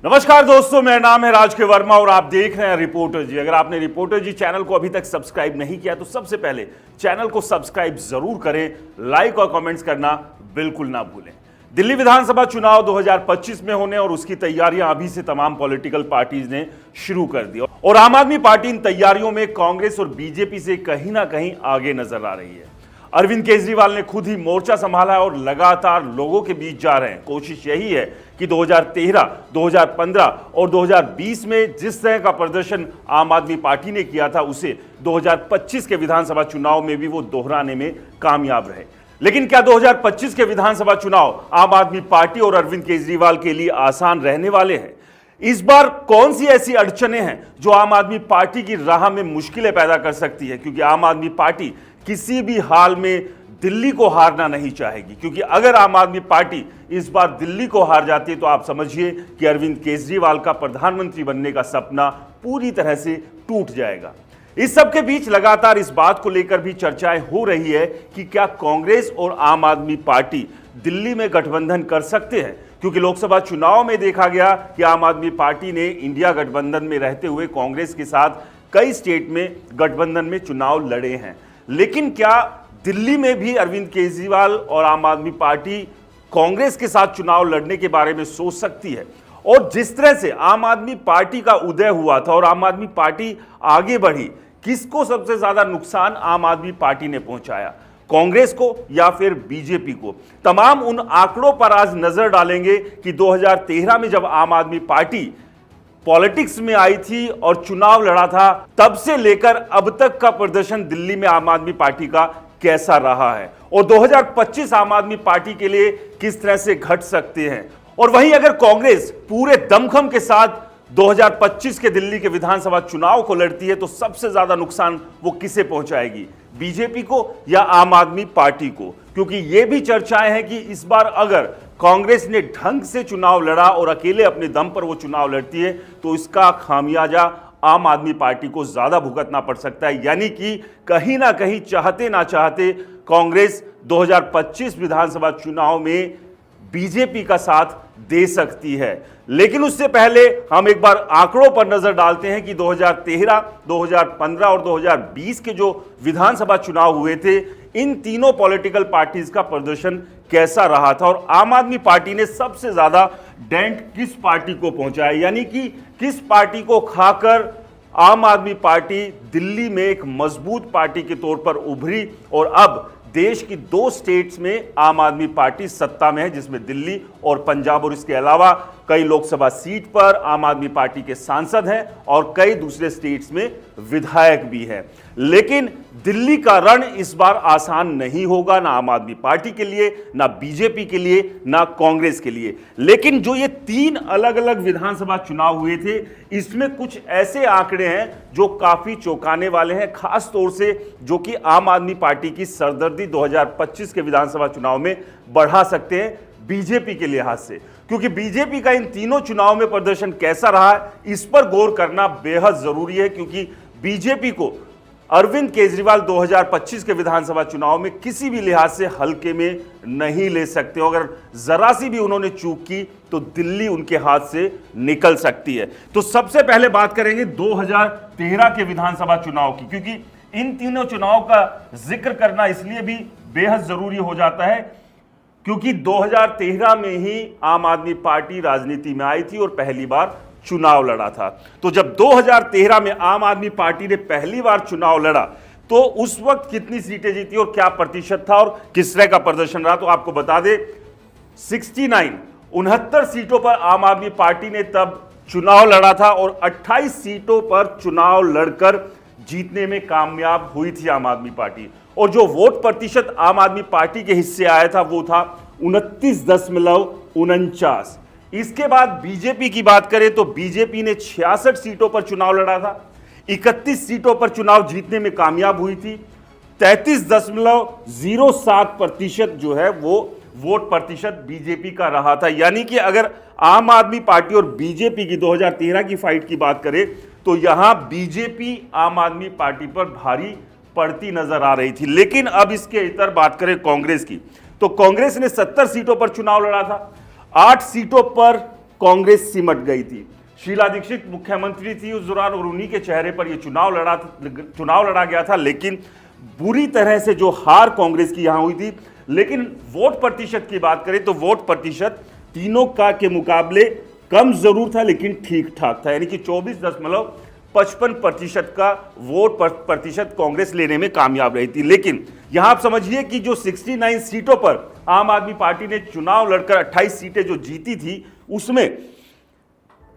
नमस्कार दोस्तों, मेरा नाम है राजके वर्मा और आप देख रहे हैं रिपोर्टर जी। अगर आपने रिपोर्टर जी चैनल को अभी तक सब्सक्राइब नहीं किया तो सबसे पहले चैनल को सब्सक्राइब जरूर करें, लाइक और कमेंट्स करना बिल्कुल ना भूलें। दिल्ली विधानसभा चुनाव 2025 में होने और उसकी तैयारियां अभी से तमाम पॉलिटिकल पार्टीज ने शुरू कर दी और आम आदमी पार्टी इन तैयारियों में कांग्रेस और बीजेपी से कहीं ना कहीं आगे नजर आ रही है। अरविंद केजरीवाल ने खुद ही मोर्चा संभाला और लगातार लोगों के बीच जा रहे हैं। कोशिश यही है कि 2013, 2015 और 2020 में जिस तरह का प्रदर्शन आम आदमी पार्टी ने किया था उसे 2025 के विधानसभा चुनाव में भी वो दोहराने में कामयाब रहे। लेकिन क्या 2025 के विधानसभा चुनाव आम आदमी पार्टी और अरविंद केजरीवाल के लिए आसान रहने वाले हैं? इस बार कौन सी ऐसी अड़चनें हैं जो आम आदमी पार्टी की राह में मुश्किलें पैदा कर सकती है? क्योंकि आम आदमी पार्टी किसी भी हाल में दिल्ली को हारना नहीं चाहेगी, क्योंकि अगर आम आदमी पार्टी इस बार दिल्ली को हार जाती है तो आप समझिए कि अरविंद केजरीवाल का प्रधानमंत्री बनने का सपना पूरी तरह से टूट जाएगा। इस सब के बीच लगातार इस बात को लेकर भी चर्चाएं हो रही है कि क्या कांग्रेस और आम आदमी पार्टी दिल्ली में गठबंधन कर सकते हैं, क्योंकि लोकसभा चुनाव में देखा गया कि आम आदमी पार्टी ने इंडिया गठबंधन में रहते हुए कांग्रेस के साथ कई स्टेट में गठबंधन में चुनाव लड़े हैं। लेकिन क्या दिल्ली में भी अरविंद केजरीवाल और आम आदमी पार्टी कांग्रेस के साथ चुनाव लड़ने के बारे में सोच सकती है? और जिस तरह से आम आदमी पार्टी का उदय हुआ था और आम आदमी पार्टी आगे बढ़ी, किसको सबसे ज्यादा नुकसान आम आदमी पार्टी ने पहुंचाया, कांग्रेस को या फिर बीजेपी को? तमाम उन आंकड़ों पर आज नजर डालेंगे कि 2013 में जब आम आदमी पार्टी पॉलिटिक्स में आई थी और चुनाव लड़ा था, तब से लेकर अब तक का प्रदर्शन दिल्ली में आम आदमी पार्टी का कैसा रहा है और 2025 आम आदमी पार्टी के लिए किस तरह से घट सकते हैं। और वहीं अगर कांग्रेस पूरे दमखम के साथ 2025 के दिल्ली के विधानसभा चुनाव को लड़ती है तो सबसे ज्यादा नुकसान वो किसे पहुंचाएगी, बीजेपी को या आम आदमी पार्टी को? क्योंकि ये भी चर्चाएं हैं कि इस बार अगर कांग्रेस ने ढंग से चुनाव लड़ा और अकेले अपने दम पर वो चुनाव लड़ती है तो इसका खामियाजा आम आदमी पार्टी को ज्यादा भुगतना पड़ सकता है। यानी कि कहीं ना कहीं चाहते ना चाहते कांग्रेस 2025 विधानसभा चुनाव में बीजेपी का साथ दे सकती है। लेकिन उससे पहले हम एक बार आंकड़ों पर नजर डालते हैं कि 2013, 2015 और 2020 के जो विधानसभा चुनाव हुए थे, इन तीनों पॉलिटिकल पार्टीज का प्रदर्शन कैसा रहा था और आम आदमी पार्टी ने सबसे ज्यादा डेंट किस पार्टी को पहुंचाया, यानी कि किस पार्टी को खाकर आम आदमी पार्टी दिल्ली में एक मजबूत पार्टी के तौर पर उभरी और अब देश की 2 स्टेट्स में आम आदमी पार्टी सत्ता में है, जिसमें दिल्ली और पंजाब, और इसके अलावा कई लोकसभा सीट पर आम आदमी पार्टी के सांसद हैं और कई दूसरे स्टेट्स में विधायक भी हैं। लेकिन दिल्ली का रण इस बार आसान नहीं होगा, ना आम आदमी पार्टी के लिए, ना बीजेपी के लिए, ना कांग्रेस के लिए। लेकिन जो ये 3 अलग अलग विधानसभा चुनाव हुए थे, इसमें कुछ ऐसे आंकड़े हैं जो काफी चौंकाने वाले हैं, खास तौर से जो कि आम आदमी पार्टी की सरदर्दी 2025 के विधानसभा चुनाव में बढ़ा सकते हैं बीजेपी के लिहाज से। क्योंकि बीजेपी का इन तीनों चुनाव में प्रदर्शन कैसा रहा है, इस पर गौर करना बेहद जरूरी है, क्योंकि बीजेपी को अरविंद केजरीवाल 2025 के विधानसभा चुनाव में किसी भी लिहाज से हल्के में नहीं ले सकते। अगर जरा सी भी उन्होंने चूक की तो दिल्ली उनके हाथ से निकल सकती है। तो सबसे पहले बात करेंगे 2013 के विधानसभा चुनाव की, क्योंकि इन तीनों चुनाव का जिक्र करना इसलिए भी बेहद जरूरी हो जाता है क्योंकि 2013 में ही आम आदमी पार्टी राजनीति में आई थी और पहली बार चुनाव लड़ा था। तो जब 2013 में आम आदमी पार्टी ने पहली बार चुनाव लड़ा तो उस वक्त कितनी सीटें जीती और क्या प्रतिशत था और किस तरह का प्रदर्शन रहा, तो आपको बता दें 69 सीटों पर आम आदमी पार्टी ने तब चुनाव लड़ा था और 28 सीटों पर चुनाव लड़कर जीतने में कामयाब हुई थी आम आदमी पार्टी। और जो वोट प्रतिशत आम आदमी पार्टी के हिस्से आया था वो था 29.49। इसके बाद बीजेपी की बात करें तो बीजेपी ने 66 सीटों पर चुनाव लड़ा था, 31 सीटों पर चुनाव जीतने में कामयाब हुई थी। 33.07% जो है वो वोट प्रतिशत बीजेपी का रहा था। यानी कि अगर आम आदमी पार्टी और बीजेपी की 2013 की फाइट की बात करें तो यहां बीजेपी आम आदमी पार्टी पर भारी पड़ती नजर आ रही थी। लेकिन अब इसके इतर बात करें कांग्रेस की, तो कांग्रेस ने 70 सीटों पर चुनाव लड़ा था, 8 सीटों पर कांग्रेस सिमट गई थी। शीला दीक्षित मुख्यमंत्री थी उस दौरान और उन्हीं के चेहरे पर यह चुनाव लड़ा गया था, लेकिन बुरी तरह से जो हार कांग्रेस की यहां हुई थी। लेकिन वोट प्रतिशत की बात करें तो वोट प्रतिशत तीनों का के मुकाबले कम जरूर था, लेकिन ठीक ठाक था, यानी कि 24.55% का वोट प्रतिशत कांग्रेस लेने में कामयाब रही थी। लेकिन यहां आप समझिए कि जो 69 सीटों पर आम आदमी पार्टी ने चुनाव लड़कर 28 सीटें जो जीती थी, उसमें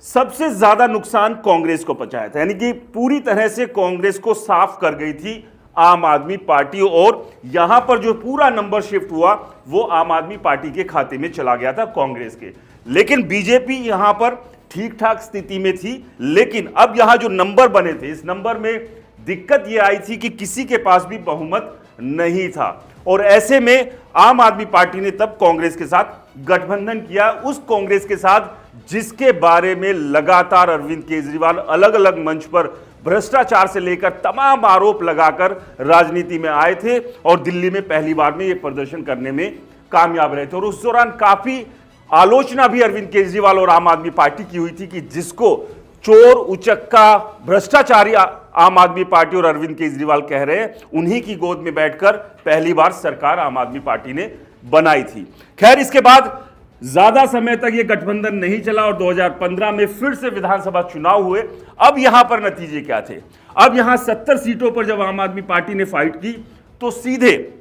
सबसे ज्यादा नुकसान कांग्रेस को पहुंचाया था, यानी कि पूरी तरह से कांग्रेस को साफ कर गई थी आम आदमी पार्टी। और यहां पर जो पूरा नंबर शिफ्ट हुआ वो आम आदमी पार्टी के खाते में चला गया था कांग्रेस के। लेकिन बीजेपी यहां पर ठीक ठाक स्थिति में थी, लेकिन अब यहां जो नंबर बने थे, इस नंबर में दिक्कत यह आई थी कि किसी के पास भी बहुमत नहीं था। और ऐसे में आम आदमी पार्टी ने तब कांग्रेस के साथ गठबंधन किया, उस कांग्रेस के साथ जिसके बारे में लगातार अरविंद केजरीवाल अलग अलग मंच पर भ्रष्टाचार से लेकर तमाम आरोप लगाकर राजनीति में आए थे और दिल्ली में पहली बार में यह प्रदर्शन करने में कामयाब रहे थे। और उस दौरान काफी आलोचना भी अरविंद केजरीवाल और आम आदमी पार्टी की हुई थी कि जिसको चोर, उचक्का, भ्रष्टाचारी आम आदमी पार्टी और अरविंद केजरीवाल कह रहे हैं, उन्हीं की गोद में बैठकर पहली बार सरकार आम आदमी पार्टी ने बनाई थी। खैर, इसके बाद ज्यादा समय तक यह गठबंधन नहीं चला और 2015 में फिर से विधानसभा चुनाव हुए। अब यहां पर नतीजे क्या थे? अब यहां 70 सीटों पर जब आम आदमी पार्टी ने फाइट की तो सीधे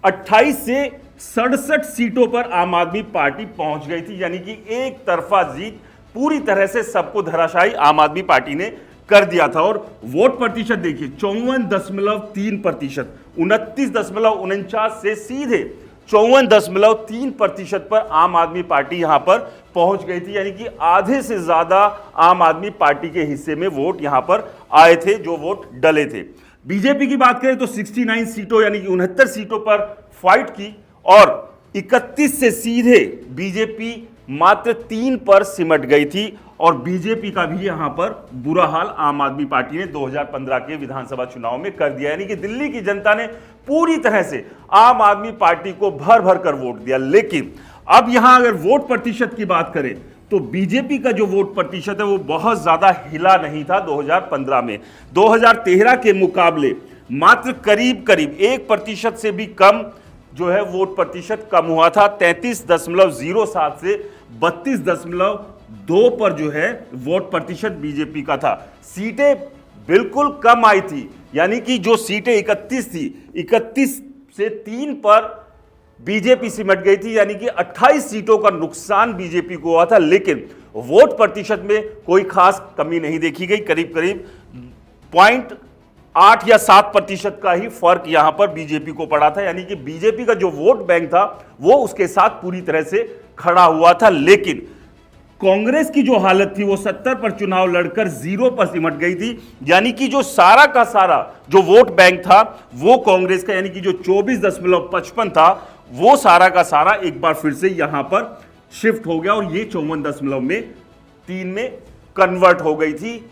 28 से 67 सीटों पर आम आदमी पार्टी पहुंच गई थी, यानी कि एक तरफा जीत पूरी तरह से सबको धराशायी आम आदमी पार्टी ने कर दिया था। और वोट प्रतिशत देखिए 54.3%, 29.49 से सीधे 54.3% पर आम आदमी पार्टी यहां पर पहुंच गई थी, यानी कि आधे से ज्यादा आम आदमी पार्टी के हिस्से में वोट यहां पर आए थे, जो वोट डले थे। बीजेपी की बात करें तो 69 सीटों यानी कि 69 सीटों पर फाइट की और 31 से सीधे बीजेपी मात्र 3 पर सिमट गई थी। और बीजेपी का भी यहां पर बुरा हाल आम आदमी पार्टी ने 2015 के विधानसभा चुनाव में कर दिया, यानी कि दिल्ली की जनता ने पूरी तरह से आम आदमी पार्टी को भर भर कर वोट दिया। लेकिन अब यहां अगर वोट प्रतिशत की बात करें तो बीजेपी का जो वोट प्रतिशत है वो बहुत ज्यादा हिला नहीं था 2015 में। 2013 के मुकाबले मात्र करीब 1% से भी कम जो है वोट प्रतिशत कम हुआ था। 33.07 से 32.2 पर जो है वोट प्रतिशत बीजेपी का था। सीटें बिल्कुल कम आई थी, यानी कि जो सीटें 31 थी, 31 से 3 पर बीजेपी सिमट गई थी, यानी कि 28 सीटों का नुकसान बीजेपी को हुआ था। लेकिन वोट प्रतिशत में कोई खास कमी नहीं देखी गई, करीब 0.8 या 7% का ही फर्क यहां पर बीजेपी को पड़ा था, यानी कि बीजेपी का जो वोट बैंक था वो उसके साथ पूरी तरह से खड़ा हुआ था। लेकिन कांग्रेस की जो हालत थी वो 70 पर चुनाव लड़कर 0 पर सिमट गई थी, यानी कि जो सारा का सारा जो वोट बैंक था वो कांग्रेस का, यानी कि जो 24.55 था वो सारा का सारा एक बार फिर से यहां पर शिफ्ट हो गया और ये 54.3 में कन्वर्ट हो गई थी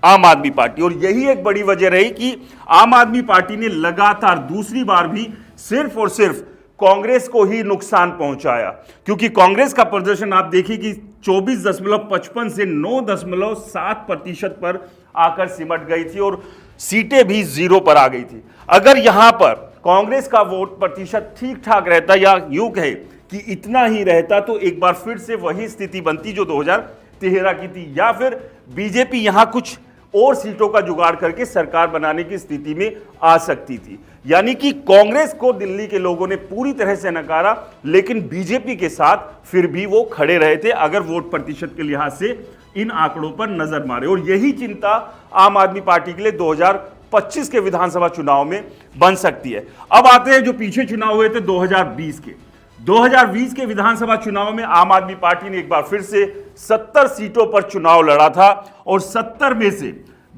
आम आदमी पार्टी। और यही एक बड़ी वजह रही कि आम आदमी पार्टी ने लगातार दूसरी बार भी सिर्फ और सिर्फ कांग्रेस को ही नुकसान पहुंचाया, क्योंकि कांग्रेस का प्रदर्शन आप देखिए कि 24.55 से 9.7% पर आकर सिमट गई थी और सीटें भी 0 पर आ गई थी। अगर यहां पर कांग्रेस का वोट प्रतिशत ठीक ठाक रहता या यूं कहे कि इतना ही रहता तो एक बार फिर से वही स्थिति बनती जो 2013 की थी, या फिर बीजेपी यहां कुछ और सीटों का जुगाड़ करके सरकार बनाने की स्थिति में आ सकती थी। यानी कि कांग्रेस को दिल्ली के लोगों ने पूरी तरह से नकारा, लेकिन बीजेपी के साथ फिर भी वो खड़े रहे थे अगर वोट प्रतिशत के लिहाज से इन आंकड़ों पर नजर मारे। और यही चिंता आम आदमी पार्टी के लिए 2025 के विधानसभा चुनाव में बन सकती है। अब आते हैं जो पीछे चुनाव हुए थे 2020 के। 2020 के विधानसभा चुनाव में आम आदमी पार्टी ने एक बार फिर से 70 सीटों पर चुनाव लड़ा था और 70 में से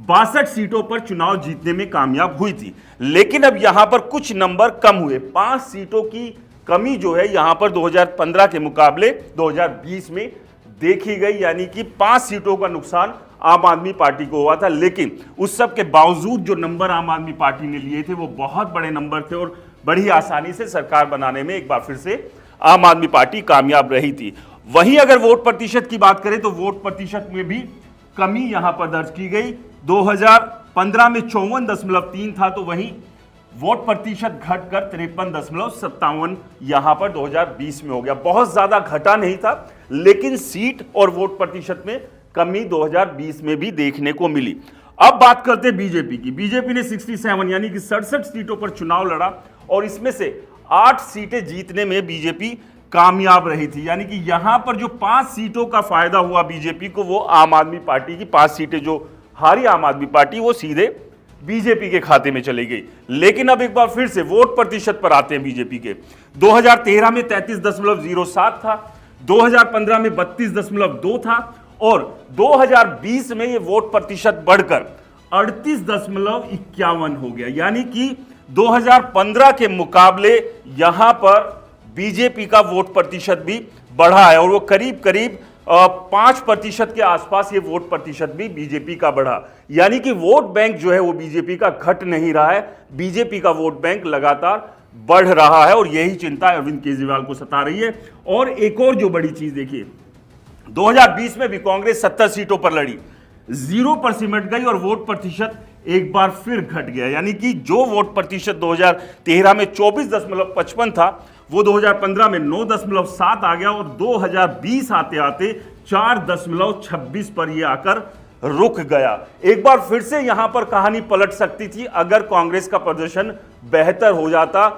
62 सीटों पर चुनाव जीतने में कामयाब हुई थी। लेकिन अब यहां पर कुछ नंबर कम हुए, 5 सीटों की कमी जो है यहां पर 2015 के मुकाबले 2020 में देखी गई, यानी कि 5 सीटों का नुकसान आम आदमी पार्टी को हुआ था। लेकिन उस सब के बावजूद जो नंबर आम आदमी पार्टी ने लिए थे वो बहुत बड़े नंबर थे और बड़ी आसानी से सरकार बनाने में एक बार फिर से आम आदमी पार्टी कामयाब रही थी। वहीं अगर वोट प्रतिशत की बात करें तो वोट प्रतिशत में भी कमी यहां पर दर्ज की गई। 2015 में 54.3 था, तो वहीं वोट प्रतिशत घटकर 53.57 यहां पर 2020 में हो गया। बहुत ज्यादा घटा नहीं था, लेकिन सीट और वोट प्रतिशत में कमी 2020 में भी देखने को मिली। अब बात करते हैं बीजेपी की। बीजेपी ने 67 यानी कि 67 सीटों पर चुनाव लड़ा और इसमें से 8 सीटें जीतने में बीजेपी कामयाब रही थी। यानी कि यहां पर जो 5 सीटों का फायदा हुआ बीजेपी को, वो आम आदमी पार्टी की 5 सीटें जो हारी आम आदमी पार्टी, वो सीधे बीजेपी के खाते में चली गई। लेकिन अब एक बार फिर से वोट प्रतिशत पर आते हैं बीजेपी के। 2013 में 33.07 था, 2015 में 32.2 था और 2020 में ये वोट प्रतिशत बढ़कर 38.51 हो गया। यानी कि 2015 के मुकाबले यहां पर बीजेपी का वोट प्रतिशत भी बढ़ा है और वो करीब करीब 5% के आसपास ये वोट प्रतिशत भी बीजेपी का बढ़ा। यानी कि वोट बैंक जो है वो बीजेपी का घट नहीं रहा है, बीजेपी का वोट बैंक लगातार बढ़ रहा है और यही चिंता अरविंद केजरीवाल को सता रही है। और एक और जो बड़ी चीज देखिए, 2020 में भी कांग्रेस 70 सीटों पर लड़ी, 0 पर सिमट गई और वोट प्रतिशत एक बार फिर घट गया। यानी कि जो वोट प्रतिशत 2013 में 24.55 था, वो 2015 में 9.7 आ गया और 2020 आते आते 4.26 पर यह आकर रुक गया। एक बार फिर से यहां पर कहानी पलट सकती थी अगर कांग्रेस का प्रदर्शन बेहतर हो जाता,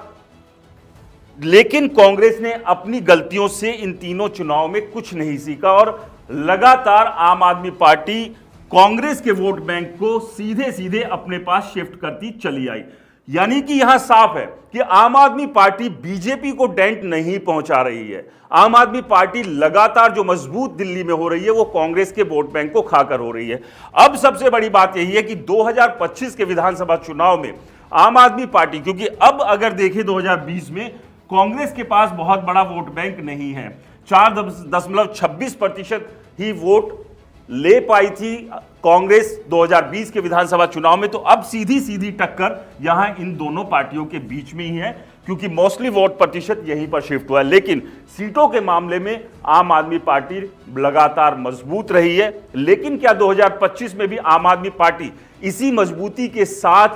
लेकिन कांग्रेस ने अपनी गलतियों से इन तीनों चुनाव में कुछ नहीं सीखा और लगातार आम आदमी पार्टी कांग्रेस के वोट बैंक को सीधे सीधे अपने पास शिफ्ट करती चली आई। यानी कि यहां साफ है कि आम आदमी पार्टी बीजेपी को डेंट नहीं पहुंचा रही है। आम आदमी पार्टी लगातार जो मजबूत दिल्ली में हो रही है वो कांग्रेस के वोट बैंक को खाकर हो रही है। अब सबसे बड़ी बात यही है कि 2025 के विधानसभा चुनाव में आम आदमी पार्टी, क्योंकि अब अगर देखें 2020 में कांग्रेस के पास बहुत बड़ा वोट बैंक नहीं है, 4.26% ही वोट ले पाई थी कांग्रेस 2020 के विधानसभा चुनाव में। तो अब सीधी सीधी टक्कर यहां इन दोनों पार्टियों के बीच में ही है, क्योंकि मोस्टली वोट प्रतिशत यहीं पर शिफ्ट हुआ है। लेकिन सीटों के मामले में आम आदमी पार्टी लगातार मजबूत रही है। लेकिन क्या 2025 में भी आम आदमी पार्टी इसी मजबूती के साथ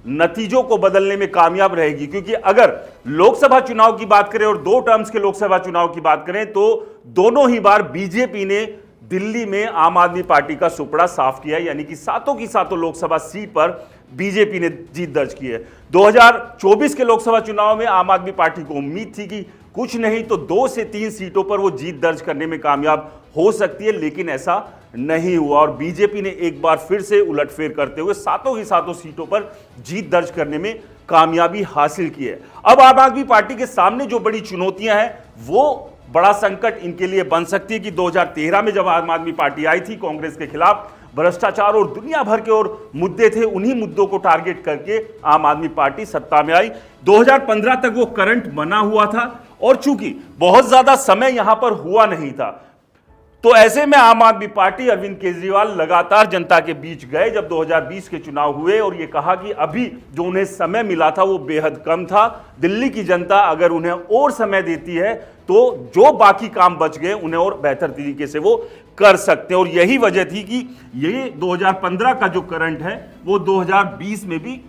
नतीजों को बदलने में कामयाब रहेगी? क्योंकि अगर लोकसभा चुनाव की बात करें और 2 टर्म्स के लोकसभा चुनाव की बात करें तो दोनों ही बार बीजेपी ने दिल्ली में आम आदमी पार्टी का सुपड़ा साफ किया है। यानी कि सातों की सातों लोकसभा सीट पर बीजेपी ने जीत दर्ज की है। 2024 के लोकसभा चुनाव में आम आदमी पार्टी को उम्मीद थी कि कुछ नहीं तो 2 से 3 सीटों पर वो जीत दर्ज करने में कामयाब हो सकती है, लेकिन ऐसा नहीं हुआ और बीजेपी ने एक बार फिर से उलटफेर करते हुए सातों की सातों सीटों पर जीत दर्ज करने में कामयाबी हासिल की है। अब आम आदमी पार्टी के सामने जो बड़ी चुनौतियां हैं, वो बड़ा संकट इनके लिए बन सकती है कि 2013 में जब आम आदमी पार्टी आई थी कांग्रेस के खिलाफ, भ्रष्टाचार और दुनिया भर के और मुद्दे थे, उन्हीं मुद्दों को टारगेट करके आम आदमी पार्टी सत्ता में आई। 2015 तक वो करंट बना हुआ था और चूंकि बहुत ज्यादा समय यहां पर हुआ नहीं था, तो ऐसे में आम आदमी पार्टी, अरविंद केजरीवाल लगातार जनता के बीच गए जब 2020 के चुनाव हुए और ये कहा कि अभी जो उन्हें समय मिला था वो बेहद कम था। दिल्ली की जनता अगर उन्हें और समय देती है तो जो बाकी काम बच गए उन्हें और बेहतर तरीके से वो कर सकते हैं। और यही वजह थी कि ये 2015 का जो करंट है वो 2020 में भी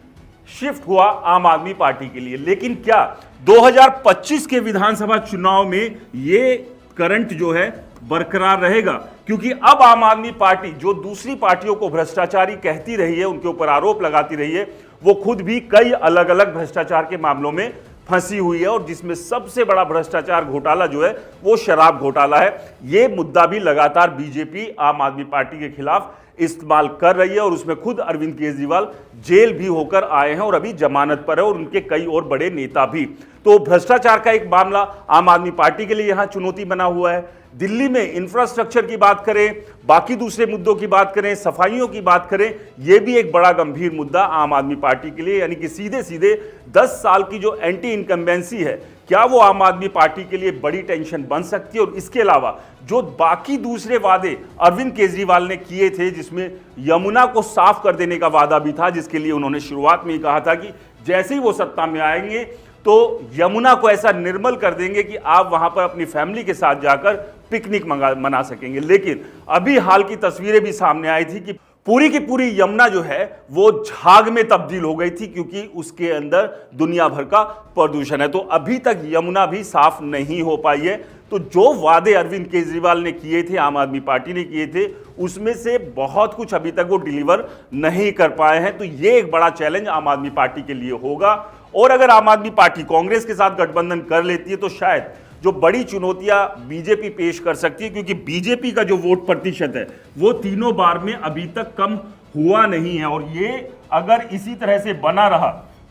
शिफ्ट हुआ आम आदमी पार्टी के लिए। लेकिन क्या 2025 के विधानसभा चुनाव में ये करंट जो है बरकरार रहेगा? क्योंकि अब आम आदमी पार्टी जो दूसरी पार्टियों को भ्रष्टाचारी कहती रही है, उनके ऊपर आरोप लगाती रही है, वो खुद भी कई अलग अलग भ्रष्टाचार के मामलों में फंसी हुई है और जिसमें सबसे बड़ा भ्रष्टाचार घोटाला जो है वो शराब घोटाला है। ये मुद्दा भी लगातार बीजेपी आम आदमी पार्टी के खिलाफ इस्तेमाल कर रही है और उसमें खुद अरविंद केजरीवाल जेल भी होकर आए हैं और अभी जमानत पर है और उनके कई और बड़े नेता भी। तो भ्रष्टाचार का एक मामला आम आदमी पार्टी के लिए यहां चुनौती बना हुआ है। दिल्ली में इंफ्रास्ट्रक्चर की बात करें, बाकी दूसरे मुद्दों की बात करें, सफाइयों की बात करें, यह भी एक बड़ा गंभीर मुद्दा आम आदमी पार्टी के लिए। यानी कि सीधे सीधे 10 साल की जो एंटी इनकम्बेंसी है, क्या वो आम आदमी पार्टी के लिए बड़ी टेंशन बन सकती है? और इसके अलावा जो बाकी दूसरे वादे अरविंद केजरीवाल ने किए थे, जिसमें यमुना को साफ कर देने का वादा भी था, जिसके लिए उन्होंने शुरुआत में ही कहा था कि जैसे ही वो सत्ता में आएंगे तो यमुना को ऐसा निर्मल कर देंगे कि आप वहां पर अपनी फैमिली के साथ जाकर पिकनिक मना सकेंगे। लेकिन अभी हाल की तस्वीरें भी सामने आई थी कि पूरी की पूरी यमुना जो है वो झाग में तब्दील हो गई थी, क्योंकि उसके अंदर दुनिया भर का प्रदूषण है। तो अभी तक यमुना भी साफ नहीं हो पाई है। तो जो वादे अरविंद केजरीवाल ने किए थे, आम आदमी पार्टी ने किए थे, उसमें से बहुत कुछ अभी तक वो डिलीवर नहीं कर पाए हैं। तो ये एक बड़ा चैलेंज आम आदमी पार्टी के लिए होगा। और अगर आम आदमी पार्टी कांग्रेस के साथ गठबंधन कर लेती है तो शायद जो बड़ी चुनौतियां बीजेपी पेश कर सकती है, क्योंकि बीजेपी का जो वोट प्रतिशत है वो तीनों बार में अभी तक कम हुआ नहीं है। और ये अगर इसी तरह से बना रहा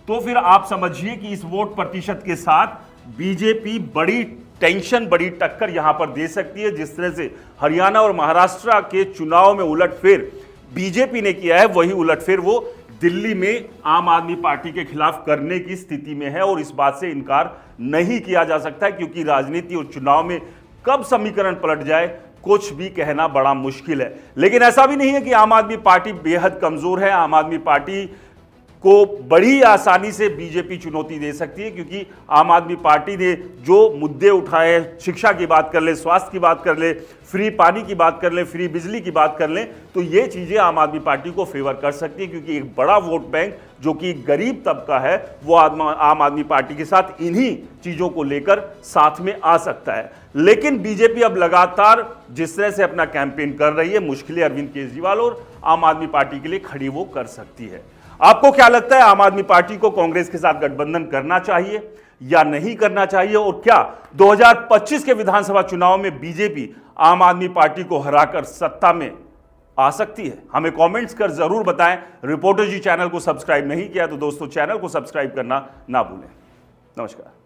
तो फिर आप समझिए कि इस वोट प्रतिशत के साथ बीजेपी बड़ी टेंशन, बड़ी टक्कर यहां पर दे सकती है। जिस तरह से हरियाणा और महाराष्ट्र के चुनाव में उलटफेर बीजेपी ने किया है, वही उलटफेर वो दिल्ली में आम आदमी पार्टी के खिलाफ करने की स्थिति में है। और इस बात से इनकार नहीं किया जा सकता, क्योंकि राजनीति और चुनाव में कब समीकरण पलट जाए कुछ भी कहना बड़ा मुश्किल है। लेकिन ऐसा भी नहीं है कि आम आदमी पार्टी बेहद कमजोर है। आम आदमी पार्टी को बड़ी आसानी से बीजेपी चुनौती दे सकती है, क्योंकि आम आदमी पार्टी ने जो मुद्दे उठाए, शिक्षा की बात कर ले, स्वास्थ्य की बात कर ले, फ्री पानी की बात कर ले, फ्री बिजली की बात कर ले, तो ये चीजें आम आदमी पार्टी को फेवर कर सकती है। क्योंकि एक बड़ा वोट बैंक जो कि गरीब तबका है वो आम आदमी पार्टी के साथ इन्हीं चीजों को लेकर साथ में आ सकता है। लेकिन बीजेपी अब लगातार जिस तरह से अपना कैंपेन कर रही है, मुश्किलें अरविंद केजरीवाल और आम आदमी पार्टी के लिए खड़ी वो कर सकती है। आपको क्या लगता है, आम आदमी पार्टी को कांग्रेस के साथ गठबंधन करना चाहिए या नहीं करना चाहिए? और क्या 2025 के विधानसभा चुनाव में बीजेपी आम आदमी पार्टी को हराकर सत्ता में आ सकती है? हमें कमेंट्स कर जरूर बताएं। रिपोर्टर जी चैनल को सब्सक्राइब नहीं किया तो दोस्तों चैनल को सब्सक्राइब करना ना भूलें। नमस्कार।